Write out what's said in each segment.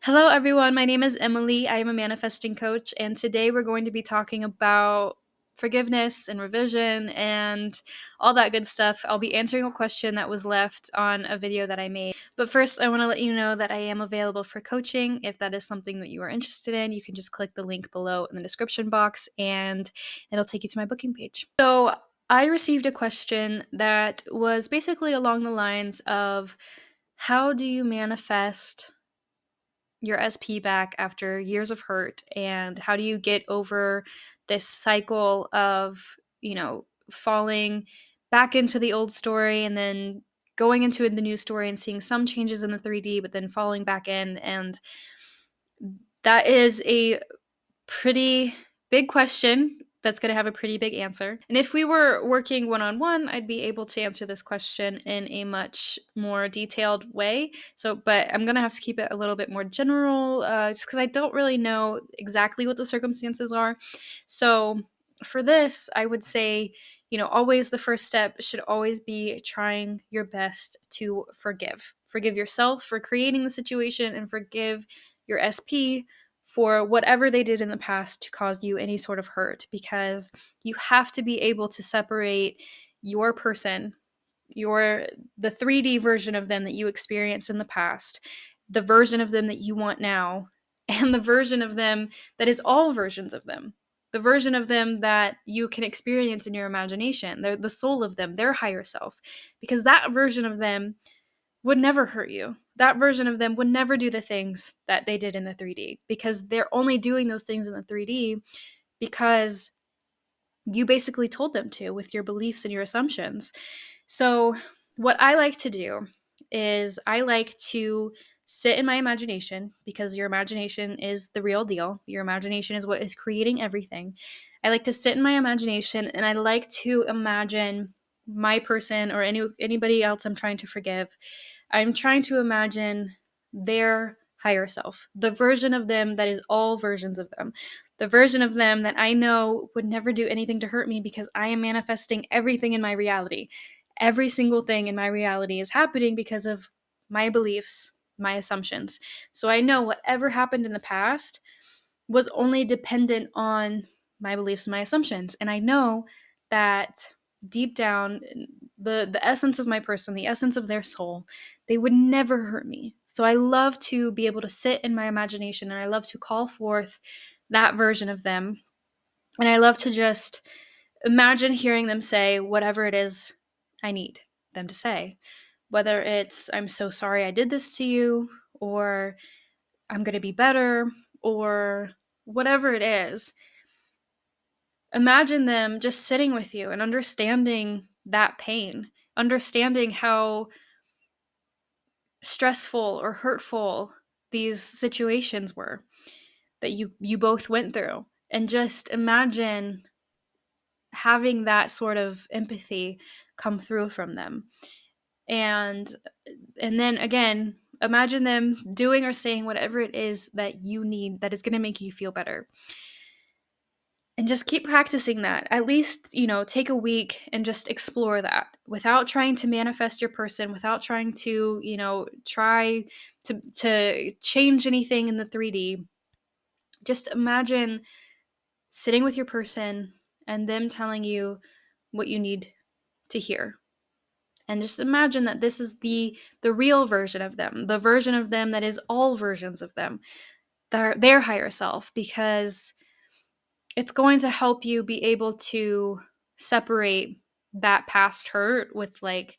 Hello, everyone. My name is Emily. I am a manifesting coach, and today we're going to be talking about forgiveness and revision and all that good stuff. I'll be answering a question that was left on a video that I made. But first, I want to let you know that I am available for coaching. If that is something that you are interested in, you can just click the link below in the description box and it'll take you to my booking page. So, I received a question that was basically along the lines of how do you manifest your SP back after years of hurt, and how do you get over this cycle of, falling back into the old story and then going into the new story and seeing some changes in the 3D but then falling back in. And that is a pretty big question that's going to have a pretty big answer. And if we were working one on one, I'd be able to answer this question in a much more detailed way. But I'm going to have to keep it a little bit more general just because I don't really know exactly what the circumstances are. So for this, I would say, always the first step should always be trying your best to forgive. Forgive yourself for creating the situation and forgive your SP for whatever they did in the past to cause you any sort of hurt, because you have to be able to separate your person, the 3D version of them that you experienced in the past, the version of them that you want now, and the version of them that is all versions of them. The version of them that you can experience in your imagination, the soul of them, their higher self, because that version of them would never hurt you. That version of them would never do the things that they did in the 3D, because they're only doing those things in the 3D because you basically told them to with your beliefs and your assumptions. So, what I like to do is I like to sit in my imagination, because your imagination is the real deal. Your imagination is what is creating everything. I like to sit in my imagination and I like to imagine my person or anybody else I'm trying to forgive. I'm trying to imagine their higher self, the version of them that is all versions of them, the version of them that I know would never do anything to hurt me because I am manifesting everything in my reality. Every single thing in my reality is happening because of my beliefs, my assumptions. So I know whatever happened in the past was only dependent on my beliefs and my assumptions. And I know that deep down, the essence of my person, the essence of their soul, they would never hurt me. So I love to be able to sit in my imagination and I love to call forth that version of them. And I love to just imagine hearing them say whatever it is I need them to say. Whether it's, I'm so sorry I did this to you, or I'm going to be better, or whatever it is. Imagine them just sitting with you and understanding that pain, understanding how stressful or hurtful these situations were that you both went through. And just imagine having that sort of empathy come through from them. And and then again, imagine them doing or saying whatever it is that you need that is going to make you feel better. And just keep practicing that. At least, take a week and just explore that without trying to manifest your person, without trying to, try to change anything in the 3D. Just imagine sitting with your person and them telling you what you need to hear. And just imagine that this is the real version of them, the version of them that is all versions of them, their higher self, because it's going to help you be able to separate that past hurt with like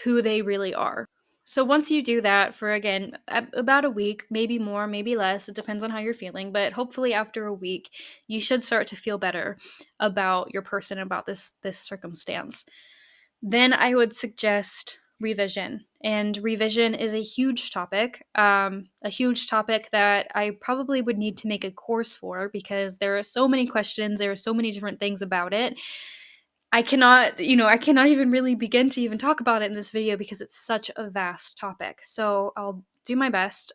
who they really are. So once you do that for, again, about a week, maybe more, maybe less, it depends on how you're feeling, but hopefully after a week you should start to feel better about your person, about this circumstance. Then I would suggest revision. And revision is a huge topic that I probably would need to make a course for, because there are so many questions, there are so many different things about it. I cannot even really begin to even talk about it in this video because it's such a vast topic. So I'll do my best.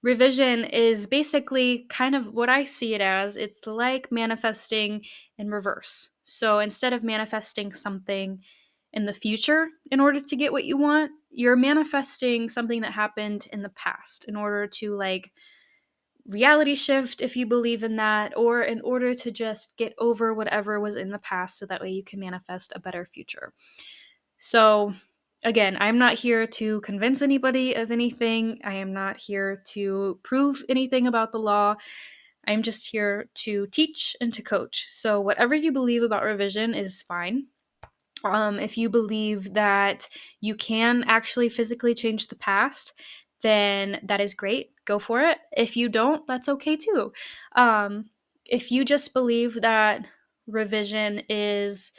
Revision is basically kind of what I see it as. It's like manifesting in reverse. So instead of manifesting something in the future in order to get what you want, you're manifesting something that happened in the past in order to like reality shift if you believe in that, or in order to just get over whatever was in the past so that way you can manifest a better future. So, again, I'm not here to convince anybody of anything. I am not here to prove anything about the law. I'm just here to teach and to coach. So, whatever you believe about revision is fine. If you believe that you can actually physically change the past, then that is great. Go for it. If you don't, that's okay too. If you just believe that revision is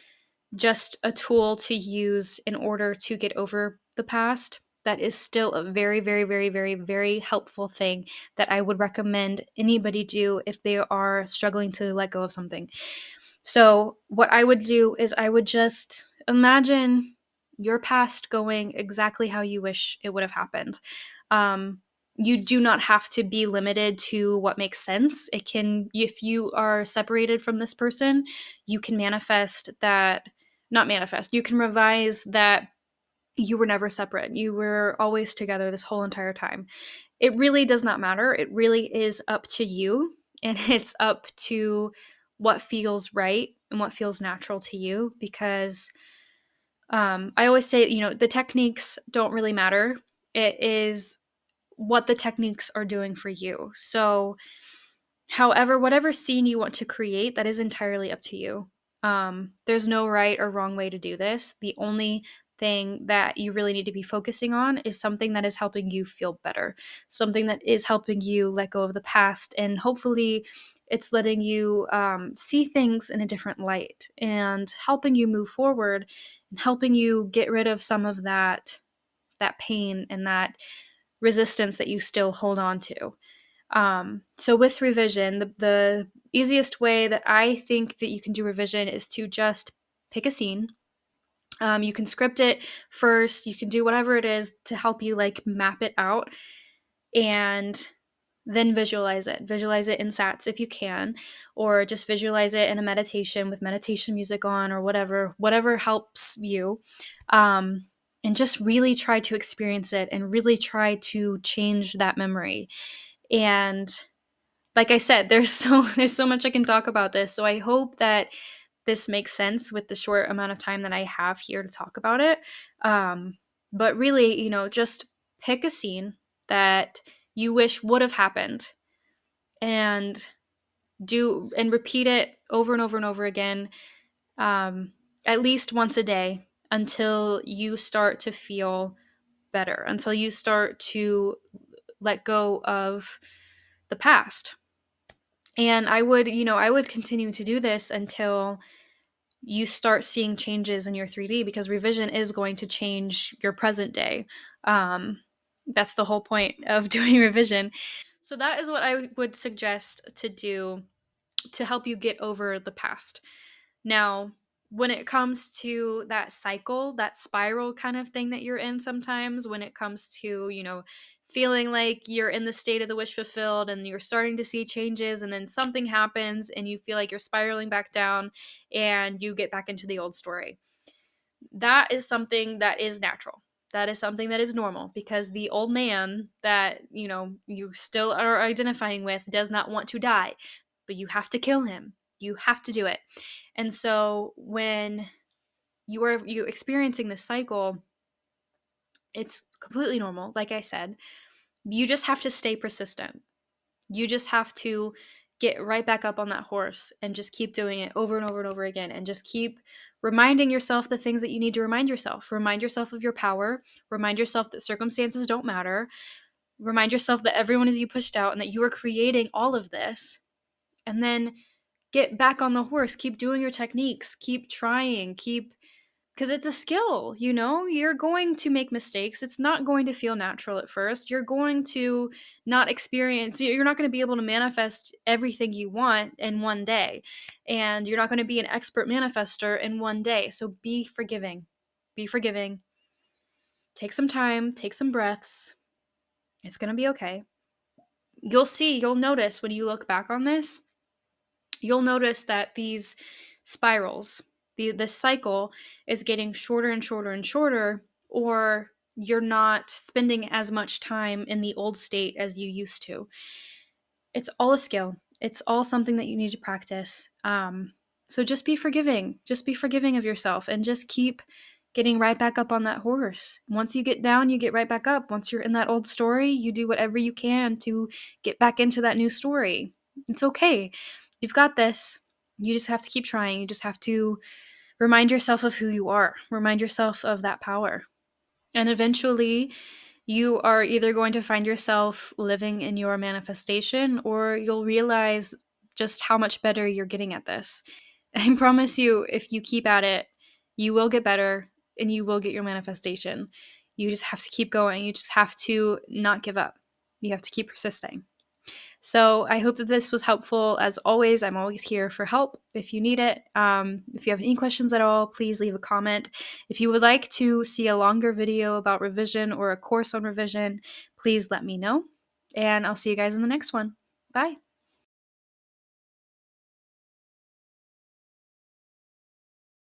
just a tool to use in order to get over the past, that is still a very, very, very, very, very helpful thing that I would recommend anybody do if they are struggling to let go of something. So, what I would do is I would just imagine your past going exactly how you wish it would have happened. Um, you do not have to be limited to what makes sense. It can, if you are separated from this person, you can manifest that, not manifest, you can revise that you were never separate. You were always together this whole entire time. It really does not matter. It really is up to you, and it's up to what feels right and what feels natural to you, because I always say, the techniques don't really matter. It is what the techniques are doing for you. So, however, whatever scene you want to create, that is entirely up to you. There's no right or wrong way to do this. The only thing that you really need to be focusing on is something that is helping you feel better, something that is helping you let go of the past, and hopefully it's letting you see things in a different light and helping you move forward and helping you get rid of some of that pain and that resistance that you still hold on to. So with revision, the easiest way that I think that you can do revision is to just pick a scene. You can script it first. You can do whatever it is to help you like map it out, and then visualize it. Visualize it in SATs if you can, or just visualize it in a meditation with meditation music on, or whatever helps you. Um, and just really try to experience it and really try to change that memory. And like I said, there's so much I can talk about this. So I hope that this makes sense with the short amount of time that I have here to talk about it. But really, just pick a scene that you wish would have happened, and do and repeat it over and over and over again, um, at least once a day, until you start to feel better, until you start to let go of the past. And I would continue to do this until you start seeing changes in your 3D, because revision is going to change your present day. Um, that's the whole point of doing revision. So that is what I would suggest to do to help you get over the past. Now, when it comes to that cycle, that spiral kind of thing that you're in sometimes, when it comes to, feeling like you're in the state of the wish fulfilled and you're starting to see changes, and then something happens and you feel like you're spiraling back down and you get back into the old story. That is something that is natural. That is something that is normal, because the old man that, you still are identifying with does not want to die, but you have to kill him. You have to do it. And so when you experiencing this cycle, it's completely normal. Like I said, you just have to stay persistent. You just have to get right back up on that horse and just keep doing it over and over and over again, and just keep reminding yourself the things that you need to remind yourself. Remind yourself of your power. Remind yourself that circumstances don't matter. Remind yourself that everyone is you pushed out and that you are creating all of this. And then get back on the horse. Keep doing your techniques. Keep trying. Because it's a skill, you're going to make mistakes. It's not going to feel natural at first. You're going to not experience, you're not going to be able to manifest everything you want in one day. And you're not going to be an expert manifester in one day. So be forgiving. Be forgiving. Take some time, take some breaths. It's going to be okay. You'll notice when you look back on this, you'll notice that these spirals, the cycle is getting shorter and shorter and shorter, or you're not spending as much time in the old state as you used to. It's all a skill. It's all something that you need to practice. So just be forgiving. Just be forgiving of yourself and just keep getting right back up on that horse. Once you get down, you get right back up. Once you're in that old story, you do whatever you can to get back into that new story. It's okay. You've got this. You just have to keep trying. You just have to remind yourself of who you are, remind yourself of that power. And eventually, you are either going to find yourself living in your manifestation or you'll realize just how much better you're getting at this. I promise you, if you keep at it, you will get better and you will get your manifestation. You just have to keep going. You just have to not give up. You have to keep persisting. So I hope that this was helpful. As always, I'm always here for help if you need it. If you have any questions at all, please leave a comment. If you would like to see a longer video about revision or a course on revision, please let me know. And I'll see you guys in the next one. Bye.